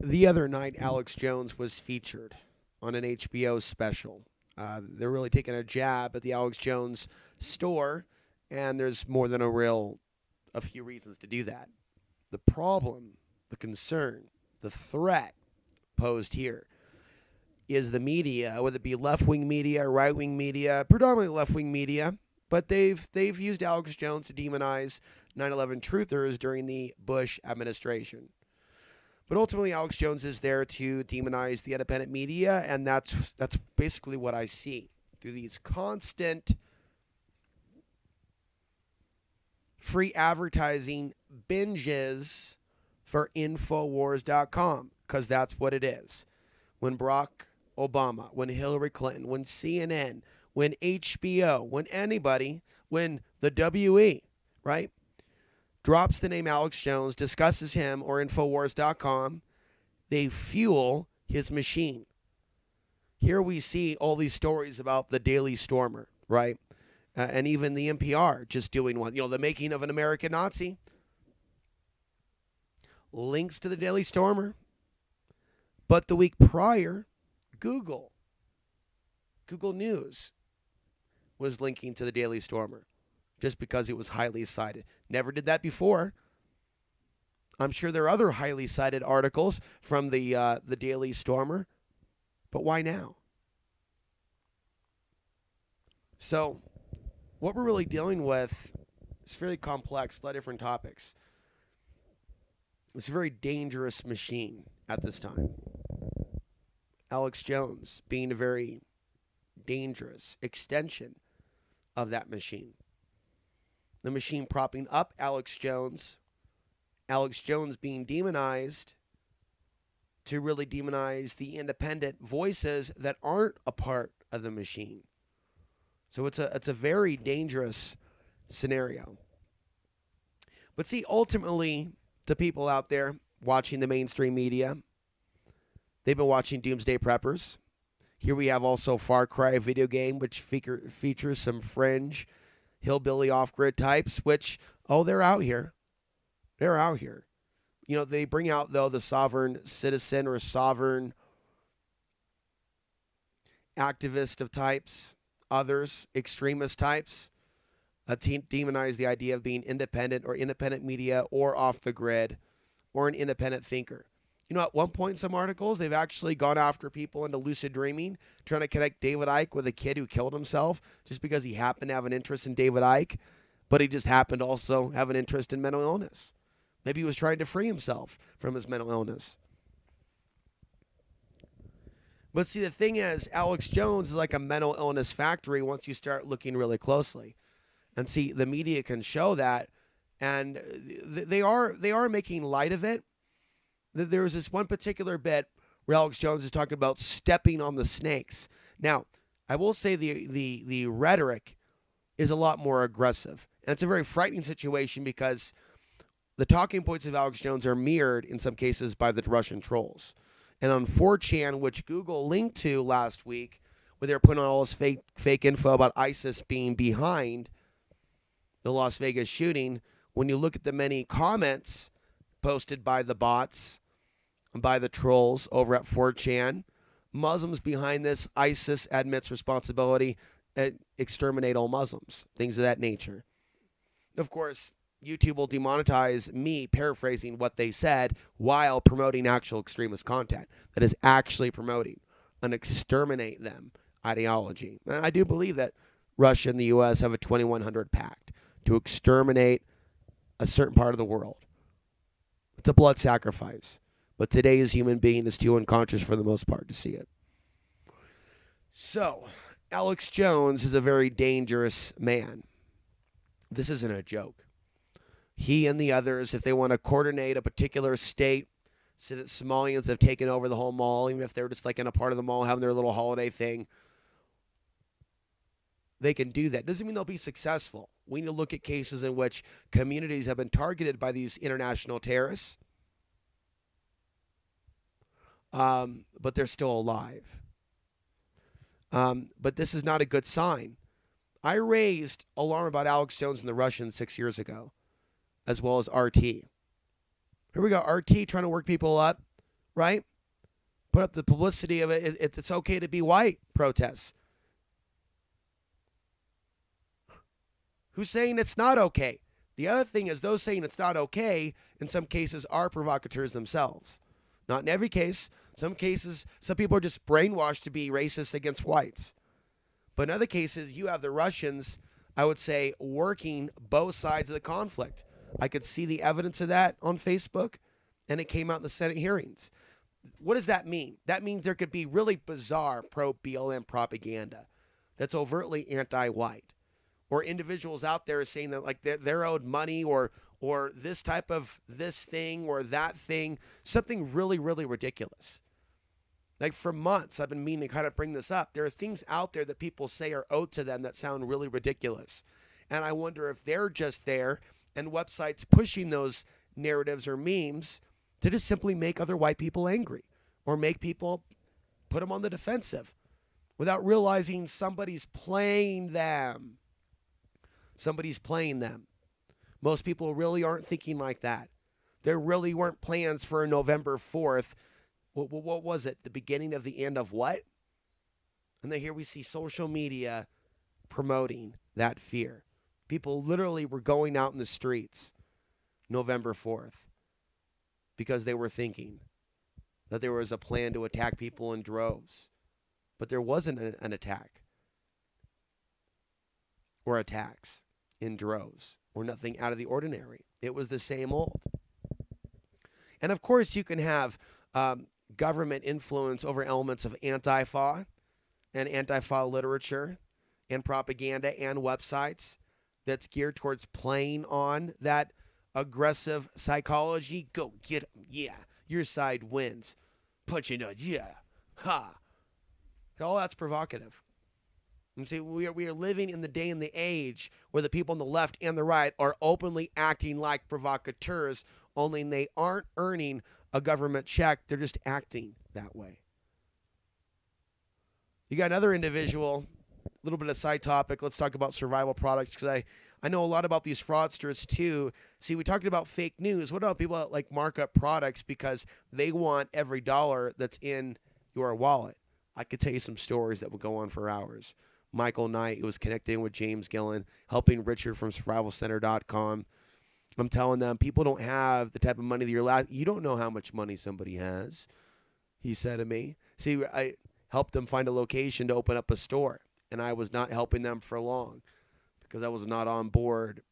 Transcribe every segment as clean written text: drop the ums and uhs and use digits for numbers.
The other night, Alex Jones was featured on an HBO special. They're really taking a jab at the Alex Jones store, and there's more than a few reasons to do that. The problem, the concern, the threat posed here is the media, whether it be left-wing media, right-wing media, predominantly left-wing media, but they've used Alex Jones to demonize 9/11 truthers during the Bush administration. But ultimately, Alex Jones is there to demonize the independent media, and that's basically what I see through these constant free advertising binges for Infowars.com, because that's what it is. When Barack Obama, when Hillary Clinton, when CNN, when HBO, when anybody, when the WE, right, drops the name Alex Jones, discusses him, or Infowars.com, they fuel his machine. Here we see all these stories about the Daily Stormer, right? And even the NPR just doing one. The making of an American Nazi. Links to the Daily Stormer. But the week prior, Google News was linking to the Daily Stormer just because it was highly cited. Never did that before. I'm sure there are other highly cited articles from the Daily Stormer, but why now? So, what we're really dealing with is very complex, a lot of different topics. It's a very dangerous machine at this time. Alex Jones being a very dangerous extension of that machine. The machine propping up Alex Jones being demonized to really demonize the independent voices that aren't a part of the machine. So it's a very dangerous scenario. But see, ultimately, to people out there watching the mainstream media, they've been watching Doomsday Preppers. Here we have also Far Cry, a video game, which features some fringe, hillbilly, off-grid types, which, they're out here. They're out here. They bring out, though, the sovereign citizen or sovereign activist of types, others, extremist types, demonize the idea of being independent or independent media or off the grid or an independent thinker. At one point in some articles, they've actually gone after people into lucid dreaming, trying to connect David Icke with a kid who killed himself just because he happened to have an interest in David Icke, but he just happened to also have an interest in mental illness. Maybe he was trying to free himself from his mental illness. But see, the thing is, Alex Jones is like a mental illness factory once you start looking really closely. And see, the media can show that, and they are making light of it. There was this one particular bit where Alex Jones is talking about stepping on the snakes. Now, I will say the rhetoric is a lot more aggressive. And it's a very frightening situation because the talking points of Alex Jones are mirrored in some cases by the Russian trolls. And on 4chan, which Google linked to last week, where they were putting on all this fake info about ISIS being behind the Las Vegas shooting, when you look at the many comments posted by the bots, by the trolls over at 4chan, Muslims behind this, ISIS admits responsibility, exterminate all Muslims, things of that nature. Of course, YouTube will demonetize me paraphrasing what they said while promoting actual extremist content that is actually promoting an exterminate them ideology. And I do believe that Russia and the U.S. have a 2100 pact to exterminate a certain part of the world. It's a blood sacrifice. But today's human being is too unconscious for the most part to see it. So, Alex Jones is a very dangerous man. This isn't a joke. He and the others, if they want to coordinate a particular state so that Somalians have taken over the whole mall, even if they're just like in a part of the mall having their little holiday thing, they can do that. Doesn't mean they'll be successful. We need to look at cases in which communities have been targeted by these international terrorists, but they're still alive. But this is not a good sign. I raised alarm about Alex Jones and the Russians 6 years ago, as well as RT. Here we go, RT trying to work people up, right? Put up the publicity of it. It's okay to be white protests. Who's saying it's not okay? The other thing is those saying it's not okay in some cases are provocateurs themselves. Not in every case. Some cases, some people are just brainwashed to be racist against whites. But in other cases, you have the Russians, I would say, working both sides of the conflict. I could see the evidence of that on Facebook, and it came out in the Senate hearings. What does that mean? That means there could be really bizarre pro-BLM propaganda that's overtly anti-white. Or individuals out there saying that like they're owed money or this type of this thing or that thing, something really, really ridiculous. Like for months, I've been meaning to kind of bring this up. There are things out there that people say are owed to them that sound really ridiculous. And I wonder if they're just there and websites pushing those narratives or memes to just simply make other white people angry or make people put them on the defensive without realizing somebody's playing them. Somebody's playing them. Most people really aren't thinking like that. There really weren't plans for November 4th. What was it? The beginning of the end of what? And then here we see social media promoting that fear. People literally were going out in the streets November 4th because they were thinking that there was a plan to attack people in droves. But there wasn't an attack or attacks in droves or nothing out of the ordinary. It was the same old. And of course, you can have government influence over elements of Antifa and Antifa literature and propaganda and websites that's geared towards playing on that aggressive psychology. Go get them. Yeah. Your side wins. Punch in. Yeah. Ha. All that's provocative. And see, we are living in the day and the age where the people on the left and the right are openly acting like provocateurs, only they aren't earning a government check. They're just acting that way. You got another individual, a little bit of side topic. Let's talk about survival products because I know a lot about these fraudsters too. See, we talked about fake news. What about people that like markup products because they want every dollar that's in your wallet? I could tell you some stories that would go on for hours. Michael Knight, who was connecting with James Gillen, helping Richard from survivalcenter.com. I'm telling them, people don't have the type of money that you're allowed. You don't know how much money somebody has, he said to me. See, I helped them find a location to open up a store, and I was not helping them for long because I was not on board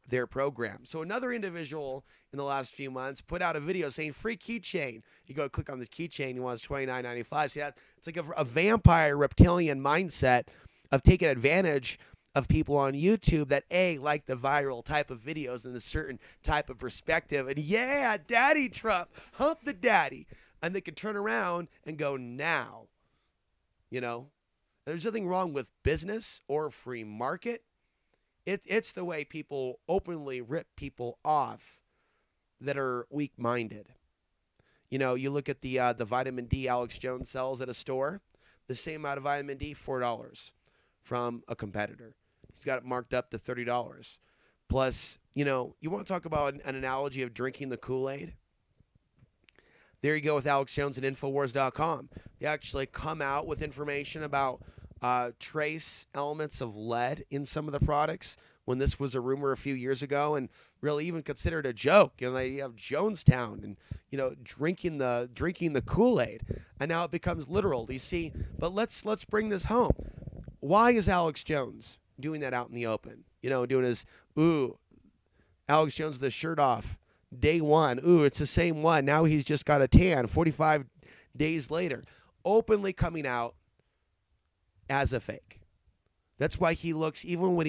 their program. So another individual in the last few months put out a video saying free keychain. You go click on the keychain, he wants $29.95. See, it's like a vampire reptilian mindset of taking advantage of people on YouTube that like the viral type of videos and a certain type of perspective. And yeah, Daddy Trump, hump the daddy. And they can turn around and go now. You know, there's nothing wrong with business or free market. It's the way people openly rip people off that are weak-minded. You know, you look at the vitamin D Alex Jones sells at a store, the same amount of vitamin D, $4 from a competitor. He's got it marked up to $30. Plus, you know, you want to talk about an analogy of drinking the Kool-Aid? There you go with Alex Jones and Infowars.com. They actually come out with information about trace elements of lead in some of the products when this was a rumor a few years ago and really even considered a joke. You know, they have Jonestown and, you know, drinking the Kool-Aid, and now it becomes literal. You see, but let's bring this home. Why is Alex Jones doing that out in the open? You know, doing his Alex Jones with his shirt off, day one. It's the same one. Now he's just got a tan 45 days later, openly coming out as a fake. That's why he looks, even when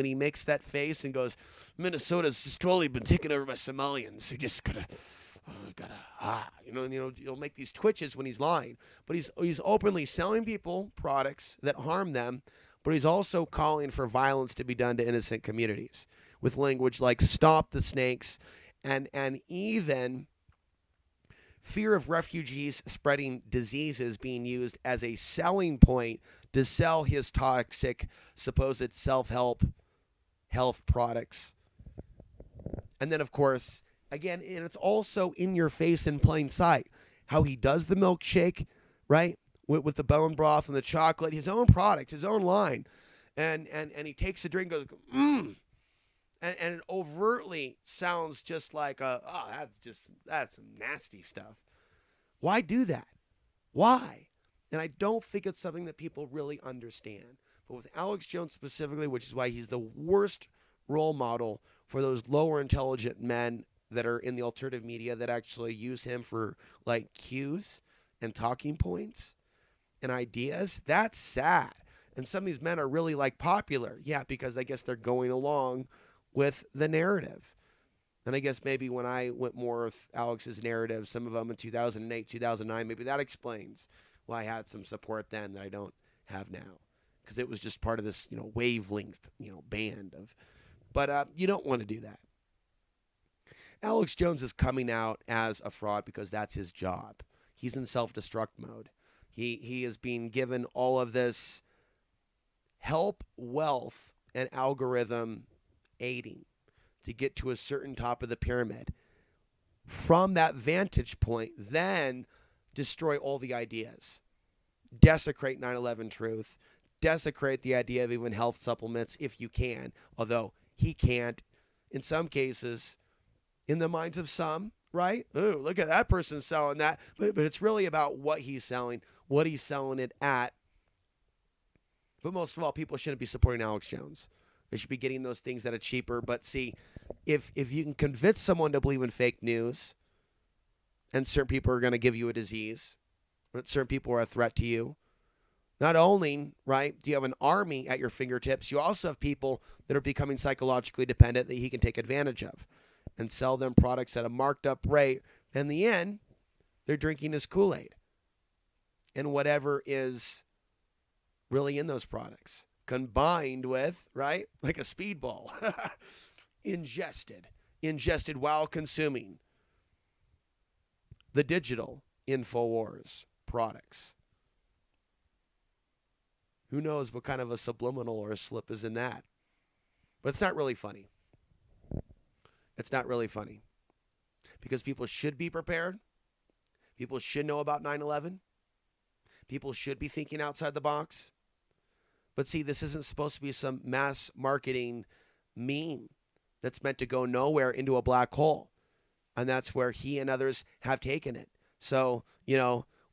he makes that face and goes, Minnesota's just totally been taken over by Somalians who just he'll make these twitches when he's lying. But he's openly selling people products that harm them, but he's also calling for violence to be done to innocent communities with language like stop the snakes and even fear of refugees spreading diseases being used as a selling point to sell his toxic, supposed self-help health products. And then, of course, again, and it's also in your face in plain sight. how he does the milkshake, right? With the bone broth and the chocolate, his own product, his own line. And he takes a drink and goes, mmm. And it overtly sounds just like that's some nasty stuff. Why do that? Why? And I don't think it's something that people really understand. But with Alex Jones specifically, which is why he's the worst role model for those lower intelligent men that are in the alternative media that actually use him for like cues and talking points and ideas, that's sad. And some of these men are really like popular. Yeah, because I guess they're going along with the narrative. And I guess maybe when I went more with Alex's narrative, some of them in 2008, 2009, maybe that explains why I had some support then that I don't have now. Because it was just part of this, wavelength, band of. But you don't want to do that. Alex Jones is coming out as a fraud because that's his job. He's in self-destruct mode. He is being given all of this help, wealth, and algorithm aiding to get to a certain top of the pyramid. From that vantage point, then destroy all the ideas. Desecrate 9/11 truth. Desecrate the idea of even health supplements if you can, although he can't in some cases, in the minds of some, right? Ooh, look at that person selling that. But it's really about what he's selling it at. But most of all, people shouldn't be supporting Alex Jones. They should be getting those things that are cheaper. But see, if you can convince someone to believe in fake news, and certain people are going to give you a disease, but certain people are a threat to you, not only, right, do you have an army at your fingertips, you also have people that are becoming psychologically dependent that he can take advantage of and sell them products at a marked up rate. In the end, they're drinking his Kool-Aid and whatever is really in those products, combined with, right, like a speedball, ingested while consuming the digital Infowars products. Who knows what kind of a subliminal or a slip is in that? But it's not really funny. It's not really funny. Because people should be prepared. People should know about 9/11. People should be thinking outside the box. But see, this isn't supposed to be some mass marketing meme that's meant to go nowhere into a black hole. And that's where he and others have taken it. So,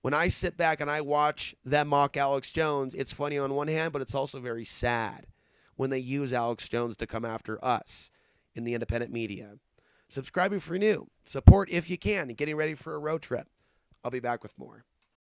when I sit back and I watch them mock Alex Jones, it's funny on one hand, but it's also very sad when they use Alex Jones to come after us in the independent media. Subscribing for new. Support if you can. Getting ready for a road trip. I'll be back with more.